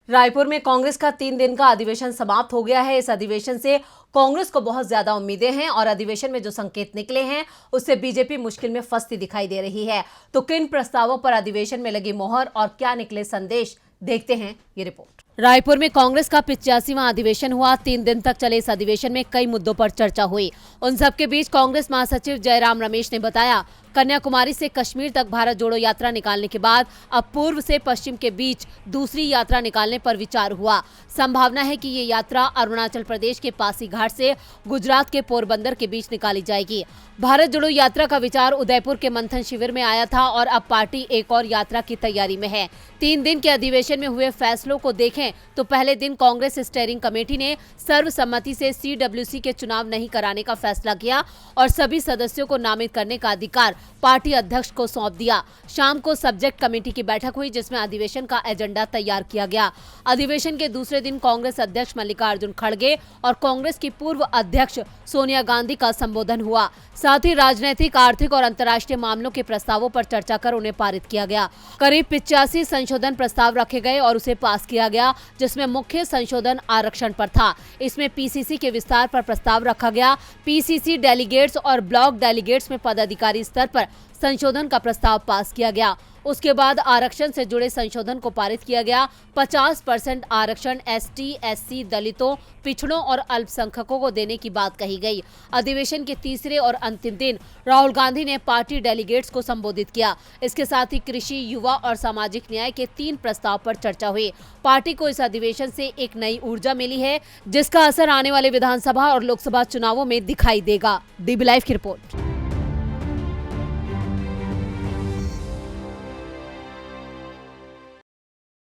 रायपुर में कांग्रेस का 3 दिन का अधिवेशन समाप्त हो गया है। इस अधिवेशन से कांग्रेस को बहुत ज्यादा उम्मीदें हैं और अधिवेशन में जो संकेत निकले हैं उससे बीजेपी मुश्किल में फंसती दिखाई दे रही है। तो किन प्रस्तावों पर अधिवेशन में लगी मोहर और क्या निकले संदेश, देखते हैं ये रिपोर्ट। रायपुर में कांग्रेस का 85वां अधिवेशन हुआ। 3 दिन तक चले इस अधिवेशन में कई मुद्दों पर चर्चा हुई। उन सबके बीच कांग्रेस महासचिव जयराम रमेश ने बताया, कन्याकुमारी से कश्मीर तक भारत जोड़ो यात्रा निकालने के बाद अब पूर्व से पश्चिम के बीच दूसरी यात्रा निकालने पर विचार हुआ। संभावना है कि ये यात्रा अरुणाचल प्रदेश के पासीघाट से गुजरात के पोरबंदर के बीच निकाली जाएगी। भारत जोड़ो यात्रा का विचार उदयपुर के मंथन शिविर में आया था और अब पार्टी एक और यात्रा की तैयारी में है। 3 दिन के अधिवेशन में हुए फैसलों को देखें तो पहले दिन कांग्रेस स्टीयरिंग कमेटी ने सर्वसम्मति से CWC के चुनाव नहीं कराने का फैसला किया और सभी सदस्यों को नामित करने का अधिकार पार्टी अध्यक्ष को सौंप दिया। शाम को सब्जेक्ट कमेटी की बैठक हुई जिसमें अधिवेशन का एजेंडा तैयार किया गया। अधिवेशन के दूसरे दिन कांग्रेस अध्यक्ष मल्लिकार्जुन खड़गे और कांग्रेस की पूर्व अध्यक्ष सोनिया गांधी का संबोधन हुआ। साथ ही राजनीतिक, आर्थिक और अंतर्राष्ट्रीय मामलों के प्रस्तावों पर चर्चा कर उन्हें पारित किया गया। करीब 85 संशोधन प्रस्ताव रखे गए और उसे पास किया गया, जिसमें मुख्य संशोधन आरक्षण पर था। इसमें PCC के विस्तार पर प्रस्ताव रखा गया। PCC डेलीगेट्स और ब्लॉक डेलीगेट्स में पदाधिकारी स्तर पर संशोधन का प्रस्ताव पास किया गया। उसके बाद आरक्षण से जुड़े संशोधन को पारित किया गया। 50% आरक्षण ST, SC, दलितों, पिछड़ों और अल्पसंख्यकों को देने की बात कही गई। अधिवेशन के तीसरे और अंतिम दिन राहुल गांधी ने पार्टी डेलीगेट्स को संबोधित किया। इसके साथ ही कृषि, युवा और सामाजिक न्याय के 3 प्रस्ताव पर चर्चा हुई। पार्टी को इस अधिवेशन से एक नई ऊर्जा मिली है, जिसका असर आने वाले विधानसभा और लोकसभा चुनावों में दिखाई देगा। DB लाइव की रिपोर्ट।